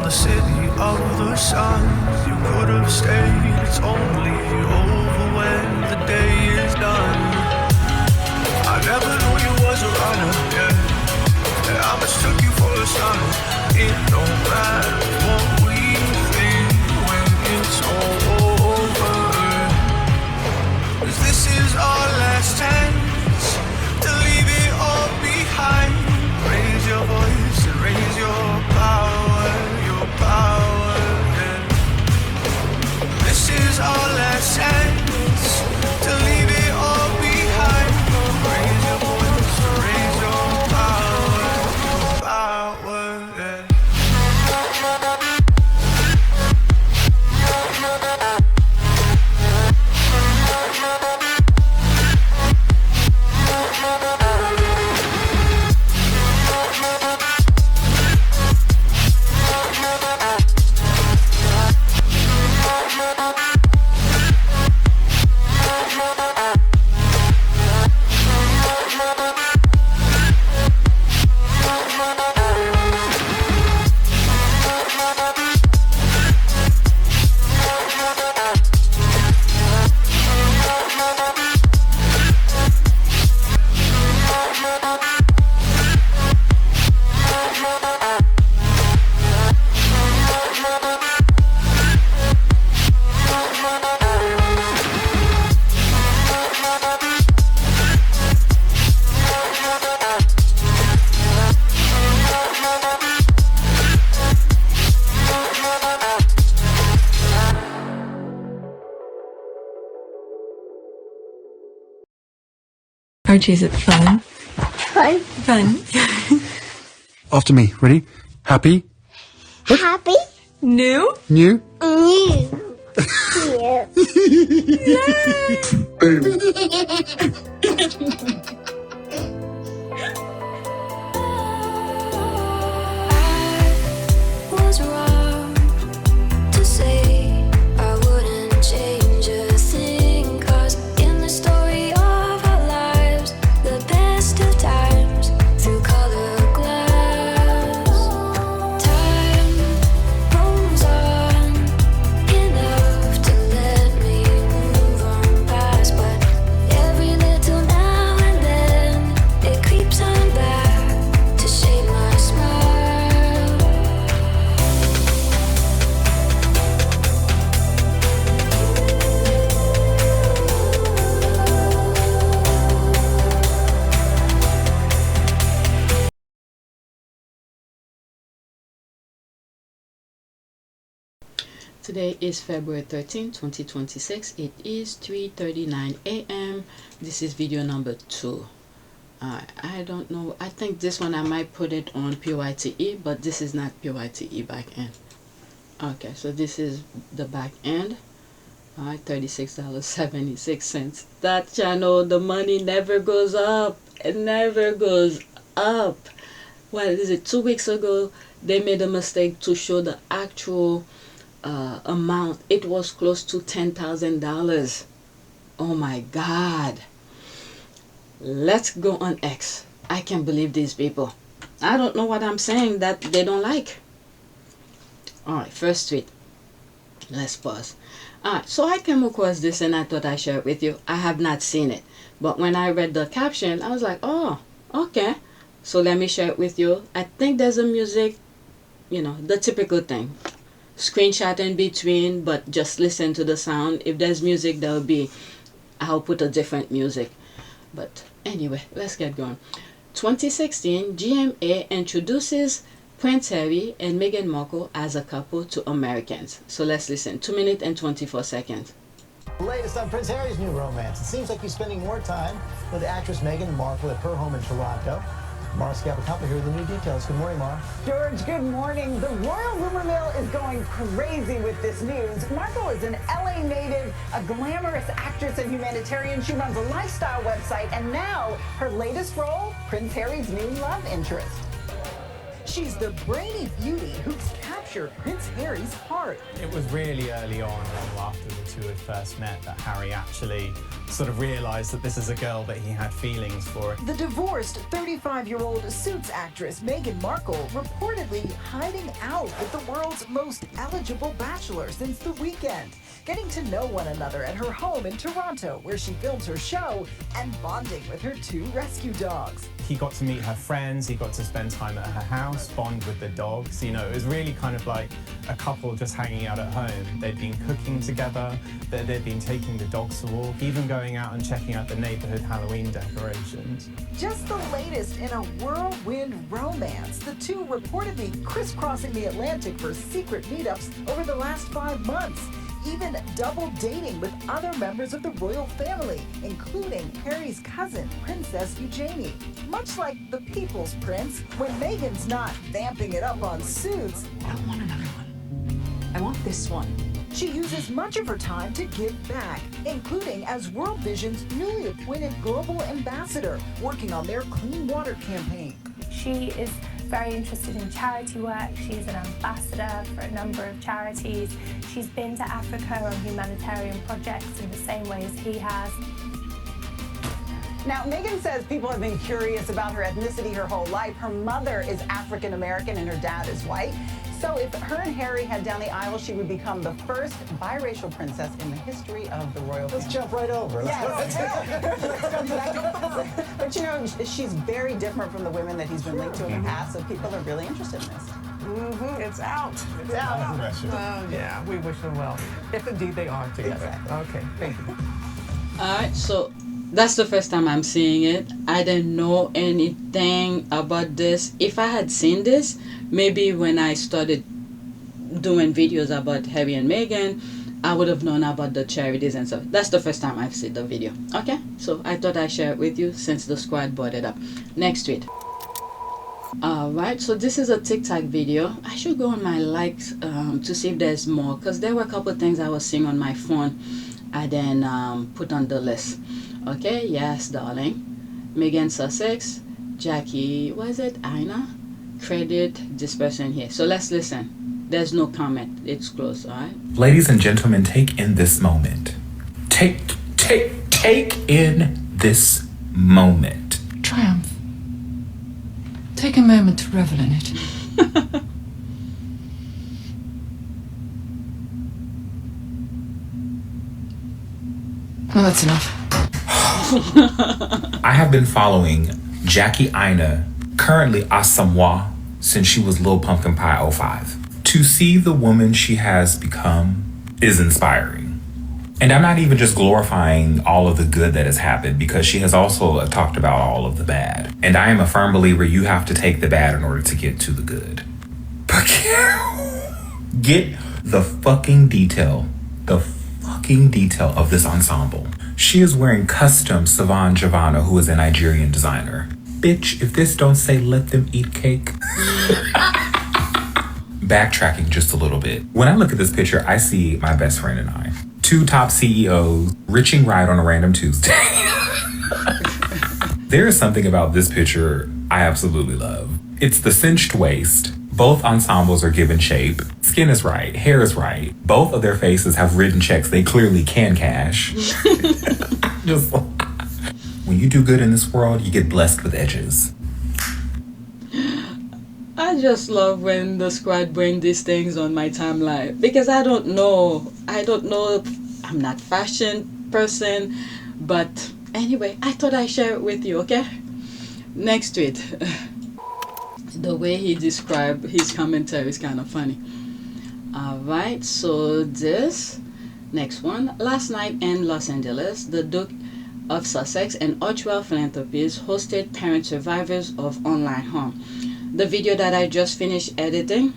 the city of the sun. You could have stayed, it's only over when the day is done. I never knew you was a runner, yeah. I mistook you for a son. It don't matter what we think when it's all over. 'Cause this is our last chance to leave it all behind. Raise your voice and raise your power, yeah. This is our last chance to leave it all behind. Raise your voice and raise your power, yeah. Archie, is it fun? Fun. Fun. After me. Ready? Happy? Happy. New? New? New. Was wrong to say I wouldn't change a thing, 'cause in the story of our lives, the best of times through colored glass, time moves on enough to let me move on past, but every little now and then it creeps on back to shape my smile. Today is February 13, 2026. It is 3:39 a.m. This is video number 2. I don't know. I think this one I might put it on PYTE, but this is not PYTE back end. Okay, so this is the back end. Alright, $36.76. That channel, the money never goes up. It never goes up. What is it? 2 weeks ago, they made a mistake to show the actual amount. It was close to $10,000. Oh my God. Let's go on X. I can't believe these people. I don't know what I'm saying that they don't like. Alright, first tweet. Let's pause. Alright, so I came across this and I thought I'd share it with you. I have not seen it, but when I read the caption, I was like, oh, okay. So let me share it with you. I think there's a music, you know, the typical thing. Screenshot in between, but just listen to the sound. If there's music, there'll be, I'll put a different music. But anyway, let's get going. 2016, GMA introduces Prince Harry and Meghan Markle as a couple to Americans. So let's listen. 2 minutes and 24 seconds. Latest on Prince Harry's new romance. It seems like he's spending more time with actress Meghan Markle at her home in Toronto. Mara Scapacampa here with the new details. Good morning, Mara. George, good morning. The royal rumor mill is going crazy with this news. Markle is an LA native, a glamorous actress and humanitarian. She runs a lifestyle website, and now her latest role, Prince Harry's new love interest. She's the brainy beauty who's captured capture Prince Harry's heart. It was really early on, after the two had first met, that Harry actually sort of realised that this is a girl that he had feelings for. The divorced 35-year-old Suits actress Meghan Markle reportedly hiding out with the world's most eligible bachelor since the weekend, getting to know one another at her home in Toronto, where she films her show, and bonding with her two rescue dogs. He got to meet her friends, he got to spend time at her house, bond with the dogs. You know, it was really kind of like a couple just hanging out at home. They'd been cooking together, they'd been taking the dogs to walk, even going out and checking out the neighborhood Halloween decorations. Just the latest in a whirlwind romance, the two reportedly crisscrossing the Atlantic for secret meetups over the last 5 months, even double dating with other members of the royal family, including Harry's cousin, Princess Eugenie. Much like the People's Prince, when Meghan's not vamping it up on Suits, I don't want another one. I want this one. she uses much of her time to give back, including as World Vision's newly appointed global ambassador, working on their clean water campaign. She is very interested in charity work. She's an ambassador for a number of charities. She's been to Africa on humanitarian projects in the same way as he has. Now, Meghan says people have been curious about her ethnicity her whole life. Her mother is African American and her dad is white. So if her and Harry head down the aisle, she would become the first biracial princess in the history of the royal family. Let's jump right over. But you know, she's very different from the women that he's been linked to in the past, so people are really interested in this. It's out. It's out. Well, yeah, we wish them well. If indeed they are together. Exactly. Okay, thank you. Alright, so that's the first time I'm seeing it. I didn't know anything about this. If I had seen this, maybe when I started doing videos about Harry and Meghan, I would have known about the charities and stuff. That's the first time I've seen the video. Okay, so I thought I'd share it with you since the squad brought it up. Next tweet. Alright, so this is a TikTok video. I should go on my likes to see if there's more, because there were a couple of things I was seeing on my phone I then put on the list. Okay, yes, darling. Meghan Sussex, Jackie, was it Ina? Credit this person here. So let's listen. There's no comment. It's closed, alright? Ladies and gentlemen, take in this moment. Take in this moment. Triumph. Take a moment to revel in it. Well, that's enough. I have been following Jackie Ina, currently Asamoah, since she was Lil Pumpkin Pie 05. To see the woman she has become is inspiring. And I'm not even just glorifying all of the good that has happened, because she has also talked about all of the bad. And I am a firm believer you have to take the bad in order to get to the good. But get the fucking detail of this ensemble. She is wearing custom Savon Giovanna, who is a Nigerian designer. Bitch, if this don't say let them eat cake. Backtracking just a little bit. When I look at this picture, I see my best friend and I. Two top CEOs, riching ride on a random Tuesday. There is something about this picture I absolutely love. It's the cinched waist. Both ensembles are given shape. Skin is right, hair is right. Both of their faces have written checks they clearly can cash. Just when you do good in this world, you get blessed with edges. I just love when the squad bring these things on my timeline, because I don't know. I'm not fashion person, but anyway, I thought I'd share it with you, okay? Next tweet. The way he described his commentary is kind of funny. Alright, so this next one. Last night in Los Angeles, the Duke of Sussex and Archewell Philanthropies hosted parent survivors of online harm. The video that I just finished editing,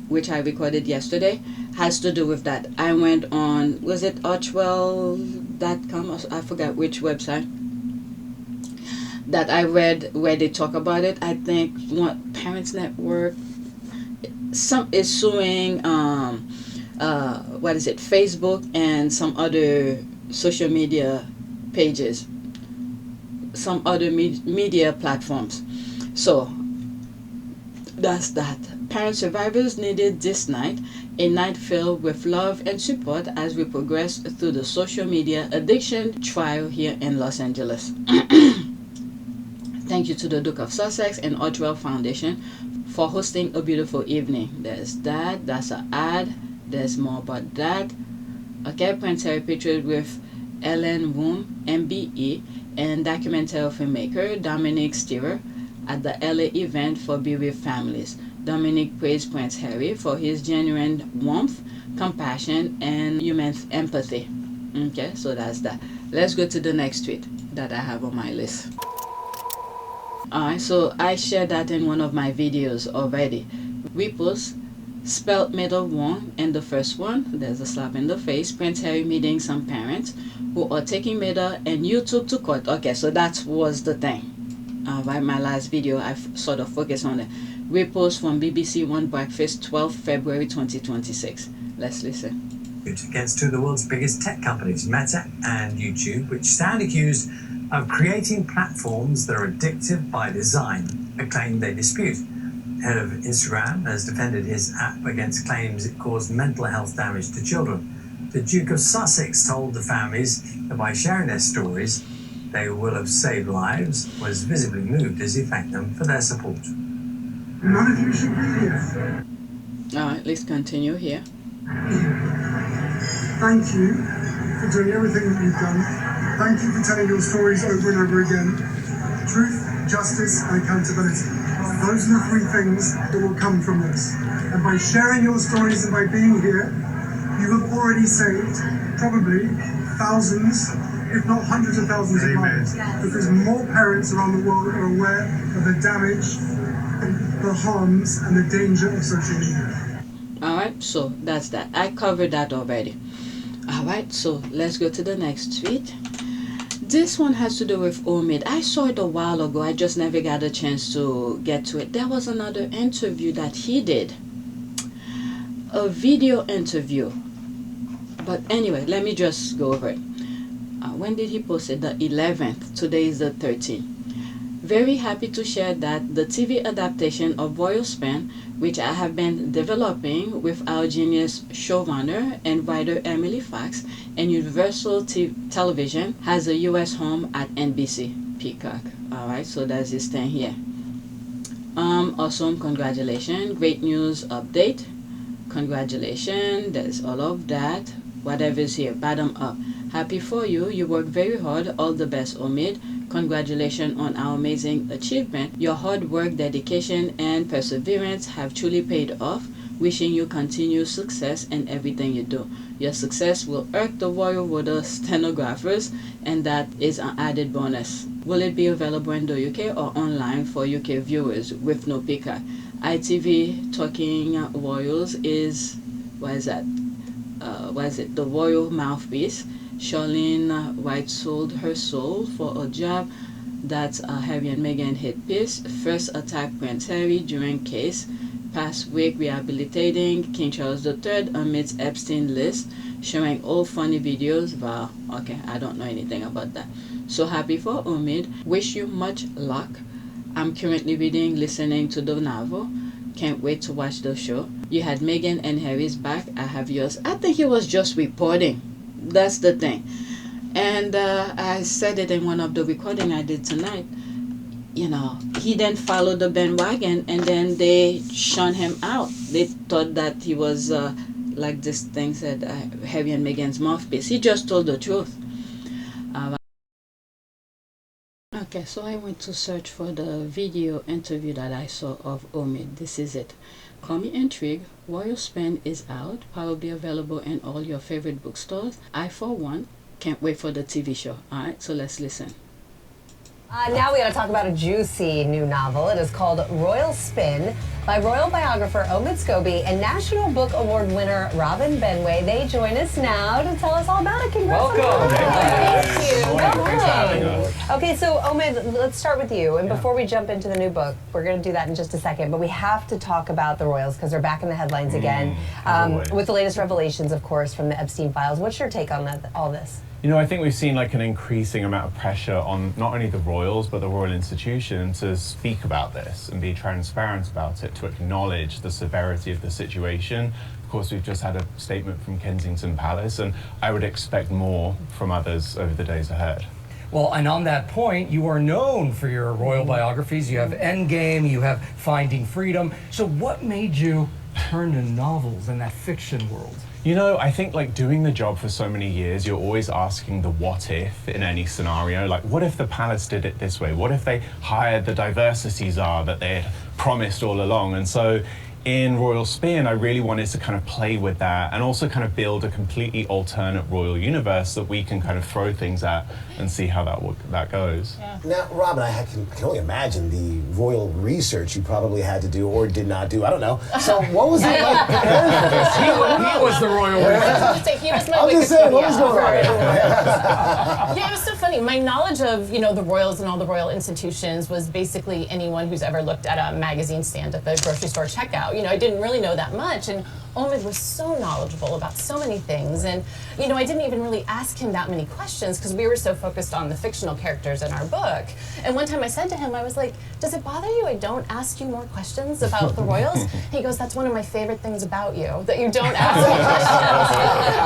which I recorded yesterday, has to do with that. I went on, was it archewell.com? I forgot which website that I read where they talk about it. I think Parents Network is suing Facebook and some other social media pages, some other media platforms. So that's that. parent survivors needed this night, a night filled with love and support as we progress through the social media addiction trial here in Los Angeles. Thank you to the Duke of Sussex and Archewell Foundation for hosting a beautiful evening. There's that, that's an ad, there's more about that. Okay, Prince Harry pictured with Roome, MBE, and documentary filmmaker Dominic Steerer at the LA event for bereaved families. Dominic praised Prince Harry for his genuine warmth, compassion, and human empathy. Okay, so that's that. Let's go to the next tweet that I have on my list. Alright, so I shared that in one of my videos already. Repost, spelt middle one, and the first one, there's a slap in the face. Prince Harry meeting some parents who are taking Meghan and YouTube to court. Okay, so that was the thing. Right, my last video, I sort of focused on it. Repost from BBC One Breakfast, 12 February 2026. Let's listen. Against two of the world's biggest tech companies, Meta and YouTube, which stand accused of creating platforms that are addictive by design, a claim they dispute. Head of Instagram has defended his app against claims it caused mental health damage to children. The Duke of Sussex told the families that by sharing their stories, they will have saved lives, was visibly moved as he thanked them for their support. None of you should be here. Alright, let's continue here. Thank you for doing everything that you've done. Thank you for telling your stories over and over again. Truth, justice, and accountability. Those are the three things that will come from this. And by sharing your stories and by being here, you have already saved probably thousands, if not hundreds of thousands of lives. Because more parents around the world are aware of the damage, the harms, and the danger of social media. Alright, so that's that. I covered that already. Alright, so let's go to the next tweet. This one has to do with Omid. I saw it a while ago. I just never got a chance to get to it. There was another interview that he did. A video interview. But anyway, let me just go over it. When did he post it? The 11th. Today is the 13th. Very happy to share that the TV adaptation of Royal Span, which I have been developing with our genius showrunner and writer Emily Fox and Universal Television, has a US home at NBC Peacock. Alright, so that's this thing here. Awesome, congratulations. Great news update. Congratulations, there's all of that. Whatever's here, bottom up. Happy for you. You work very hard. All the best, Omid. Congratulations on our amazing achievement. Your hard work, dedication, and perseverance have truly paid off. Wishing you continued success in everything you do. Your success will irk the Royal Water stenographers, and that is an added bonus. Will it be available in the UK or online for UK viewers with no Peacock? ITV Talking Royals is, what is that? The Royal Mouthpiece. Charlene White sold her soul for a job. That's Harry and Meghan hit piece. First attack Prince Harry during case. Past week rehabilitating King Charles III amidst Epstein list. Showing old funny videos. Wow, okay, I don't know anything about that. So happy for Omid. Wish you much luck. I'm currently listening to the novel. Can't wait to watch the show. You had Meghan and Harry's back. I have yours. I think he was just reporting. That's the thing. And I said it in one of the recording I did tonight. You know, he then followed the bandwagon and then they shun him out. They thought that he was, like this thing said, Harry and Meghan's mouthpiece. He just told the truth. Okay, so I went to search for the video interview that I saw of Omid. This is it. Call me intrigued. Royal Span is out, probably available in all your favorite bookstores. I, for one, can't wait for the TV show. Alright, so let's listen. Now we got to talk about a juicy new novel. It is called Royal Spin by royal biographer Omid Scobie and National Book Award winner Robin Benway. They join us now to tell us all about it. Congrats. Welcome. Thank you. Thanks for having us. Okay, so Omid, let's start with you. And before we jump into the new book, we're going to do that in just a second, but we have to talk about the royals because they're back in the headlines again with the latest revelations, of course, from the Epstein files. What's your take on all this? You know, I think we've seen like an increasing amount of pressure on not only the royals, but the royal institution to speak about this and be transparent about it. to acknowledge the severity of the situation. Of course, we've just had a statement from Kensington Palace, and I would expect more from others over the days ahead. Well, and on that point, you are known for your royal biographies. You have Endgame, you have Finding Freedom. So what made you turn to novels in that fiction world? You know, I think like doing the job for so many years, you're always asking the what if in any scenario. Like, what if the palace did it this way? What if they hired the diversity czar that they had promised all along? And so in Royal Spin, I really wanted to kind of play with that and also kind of build a completely alternate royal universe that we can kind of throw things at and see how that goes. Yeah. Now, Robin, I can only imagine the royal research you probably had to do or did not do. I don't know. So what was it like preparing for this? He was the royal research. He was my I'm just saying, what was going on? Yeah, it was so funny. My knowledge of, you know, the royals and all the royal institutions was basically anyone who's ever looked at a magazine stand at the grocery store checkout. You know, I didn't really know that much, and Omid was so knowledgeable about so many things, and you know, I didn't even really ask him that many questions because we were so focused on the fictional characters in our book. And one time I said to him, I was like, does it bother you I don't ask you more questions about the royals? And he goes, that's one of my favorite things about you, that you don't ask me questions.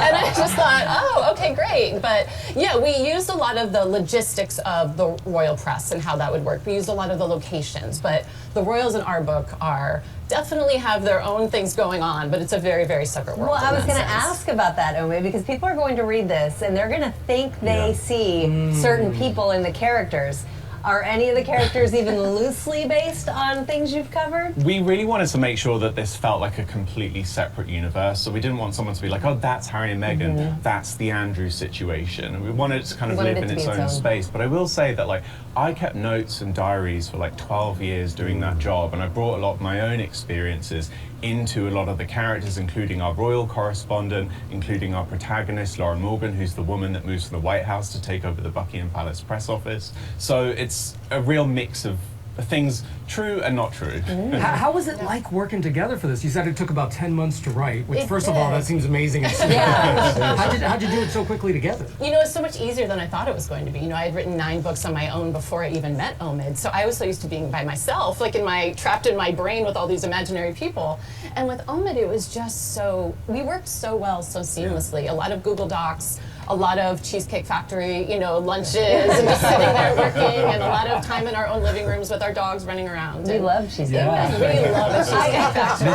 And I just thought, oh, okay, great. But yeah, we used a lot of the logistics of the royal press and how that would work. We used a lot of the locations, but the royals in our book are definitely have their own things going on, but it's a very, very separate world. Well, I was going to ask about that, Omid, because people are going to read this and they're going to think they see certain people in the characters. Are any of the characters even loosely based on things you've covered? We really wanted to make sure that this felt like a completely separate universe, so we didn't want someone to be like, oh, that's Harry and Meghan, that's the Andrew situation. And we wanted it to kind of live in its own space. But I will say that, like, I kept notes and diaries for like 12 years doing that job, and I brought a lot of my own experiences into a lot of the characters, including our royal correspondent, including our protagonist, Lauren Morgan, who's the woman that moves from the White House to take over the Buckingham Palace press office. So it's a real mix of things true and not true. How was it like working together for this? You said it took about 10 months to write, which first of all, that seems amazing. How'd you do it so quickly together? You know, it's so much easier than I thought it was going to be. You know, I had written 9 books on my own before I even met Omid, so I was so used to being by myself, like trapped in my brain with all these imaginary people. And with Omid, it was just so, we worked so well, so seamlessly. A lot of Google Docs, a lot of Cheesecake Factory, you know, lunches, and just sitting there working, and a lot of time in our own living rooms with our dogs running around. We love Cheesecake Factory. We love a Cheesecake Factory.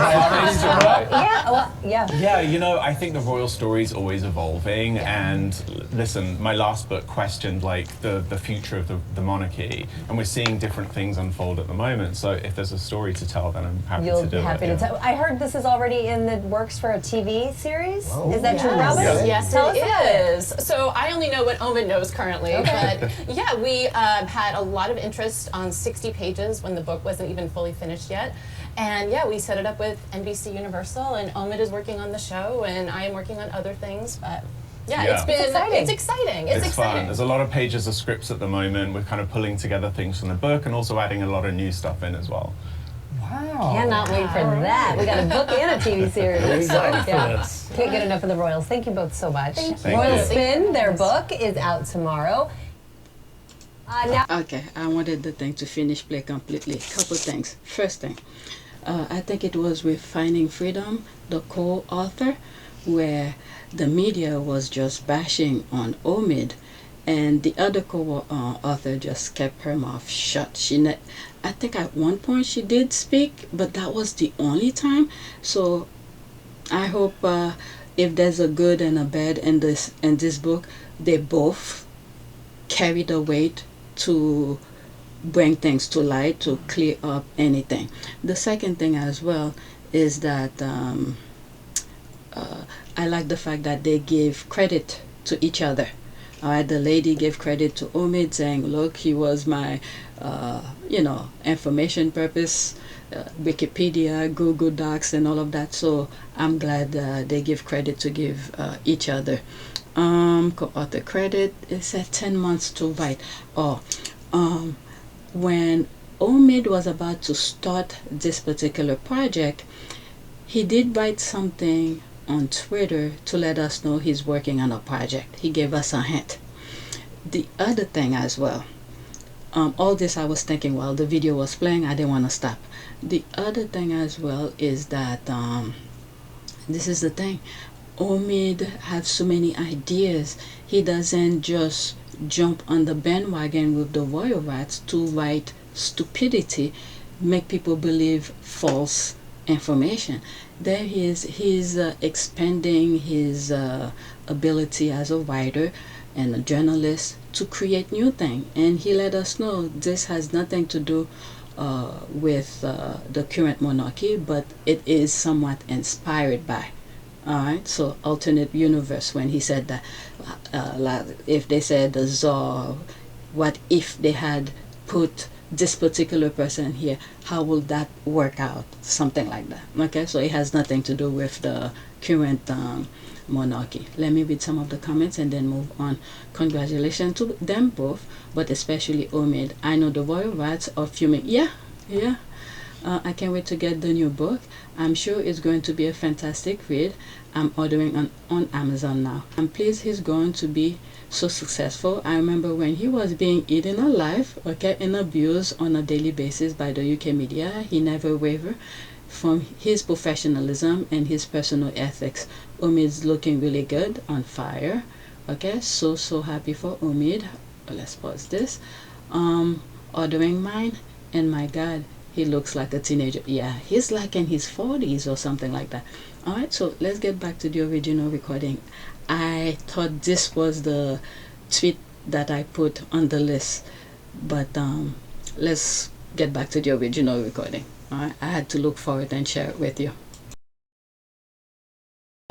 Yeah, you know, I think the royal story is always evolving, and listen, my last book questioned like the future of the monarchy, and we're seeing different things unfold at the moment, so if there's a story to tell, then I'm happy to do it. You'll be happy to tell. I heard this is already in the works for a TV series. Oh. Is that true, Robin? Yes, tell us it is. So I only know what Omid knows currently, but yeah, we had a lot of interest on 60 pages when the book wasn't even fully finished yet. And yeah, we set it up with NBC Universal, and Omid is working on the show, and I am working on other things, but it's exciting. It's exciting. Fun. There's a lot of pages of scripts at the moment. We're kind of pulling together things from the book and also adding a lot of new stuff in as well. Wow. Cannot wait for that. We got a book and a TV series. Excited for this. Can't get enough of the Royals. Thank you both so much. Thank you. Royal Spin, their book is out tomorrow. Okay, I wanted the thing to play completely. Couple things. First thing, I think it was with Finding Freedom, the co-author, where the media was just bashing on Omid, and the other co-author just kept her mouth shut. I think at one point she did speak, but that was the only time. So I hope if there's a good and a bad in this book, they both carry the weight to bring things to light, to clear up anything. The second thing as well is that I like the fact that they give credit to each other. The lady gave credit to Omid, saying, look, he was my, information purpose, Wikipedia, Google Docs, and all of that. So I'm glad they give credit to give each other. Co-author credit, it said 10 months to write. When Omid was about to start this particular project, he did write something on Twitter to let us know he's working on a project. He gave us a hint. The other thing as well, all this I was thinking while the video was playing. I didn't want to stop. The other thing as well is that this is the thing. Omid has so many ideas. He doesn't just jump on the bandwagon with the royal rats to write stupidity, make people believe false information. There he is. He's expanding his ability as a writer and a journalist to create new things, and he let us know this has nothing to do with the current monarchy, but it is somewhat inspired by. Alright, so alternate universe, when he said that if they said the Tsar, what if they had put this particular person here, how will that work out? Something like that. Okay, so it has nothing to do with the current monarchy. Let me read some of the comments and then move on. Congratulations to them both, but especially Omid. I know the royal rats are fuming. Yeah. I can't wait to get the new book. I'm sure it's going to be a fantastic read. I'm ordering on Amazon now. I'm pleased he's going to be so successful. I remember when he was being eaten alive, okay, and abused on a daily basis by the UK media, he never wavered from his professionalism and his personal ethics. Omid's looking really good, on fire. Okay, so happy for Omid. Let's pause this. Ordering mine, and my God, he looks like a teenager. Yeah, he's like in his 40s or something like that. Alright, so let's get back to the original recording. I thought this was the tweet that I put on the list, but let's get back to the original recording. Alright, I had to look for it and share it with you.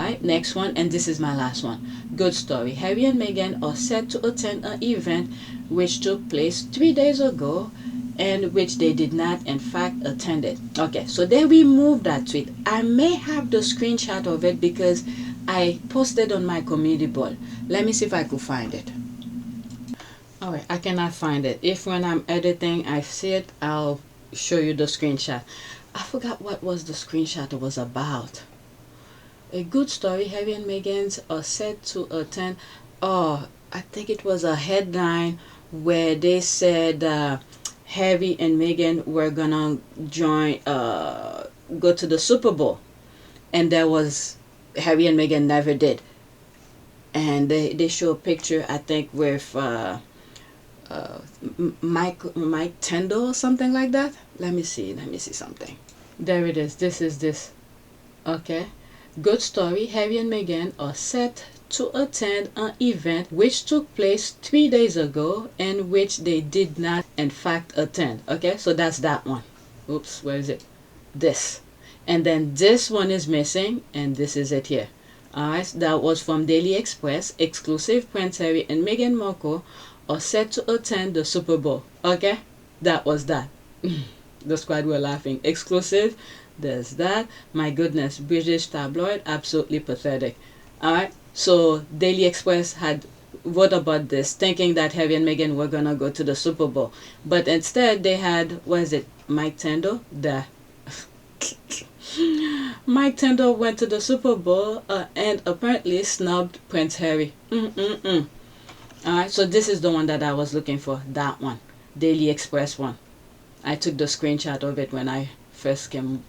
Alright, next one, and this is my last one. Good story. Harry and Meghan are set to attend an event which took place 3 days ago, and which they did not in fact attend it. Okay, so they removed that tweet. I may have the screenshot of it because I posted on my community board. Let me see if I could find it. Alright, I cannot find it. If when I'm editing I see it, I'll show you the screenshot. I forgot what was the screenshot it was about. A good story. Harry and Meghan are set to attend. Oh, I think it was a headline where they said Harry and Meghan were gonna join, go to the Super Bowl, and there was Harry and Meghan never did. And they show a picture, I think, with Mike Tyndall or something like that. Let me see something. There it is. This is this. Okay. Good story. Harry and Meghan are set to attend an event which took place 3 days ago and which they did not in fact attend. Okay, so that's that one. Oops, where is it? This. And then this one is missing, and this is it here. Alright, that was from Daily Express. Exclusive. Prince Harry and Meghan Markle are set to attend the Super Bowl. Okay, that was that. The squad were laughing. Exclusive. There's that. My goodness, British tabloid, absolutely pathetic. Alright, so Daily Express had wrote about this thinking that Harry and Meghan were gonna go to the Super Bowl, but instead they had, what is it, Mike Tyndall? Mike Tyndall went to the Super Bowl and apparently snubbed Prince Harry. Alright, so this is the one that I was looking for, that one, Daily Express one. I took the screenshot of it when I first came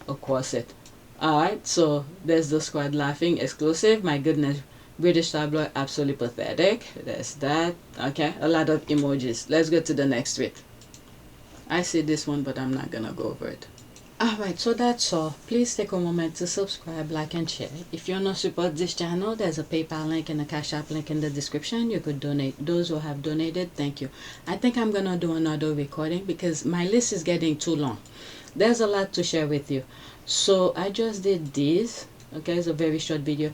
across it. Alright, so there's the squad laughing. Exclusive. My goodness, British tabloid, absolutely pathetic. There's that. Okay, a lot of emojis. Let's go to the next tweet. I see this one, but I'm not gonna go over it. Alright, so that's all. Please take a moment to subscribe, like, and share. If you want to support this channel, there's a PayPal link and a Cash App link in the description. You could donate. Those who have donated, thank you. I think I'm gonna do another recording because my list is getting too long. There's a lot to share with you. So I just did this. Okay, it's a very short video.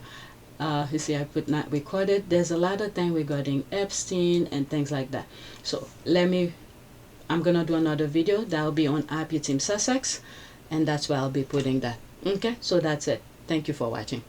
You see, I put not recorded. There's a lot of things regarding Epstein and things like that. So I'm gonna do another video that will be on Archewell Sussex, and that's where I'll be putting that. Okay, so that's it. Thank you for watching.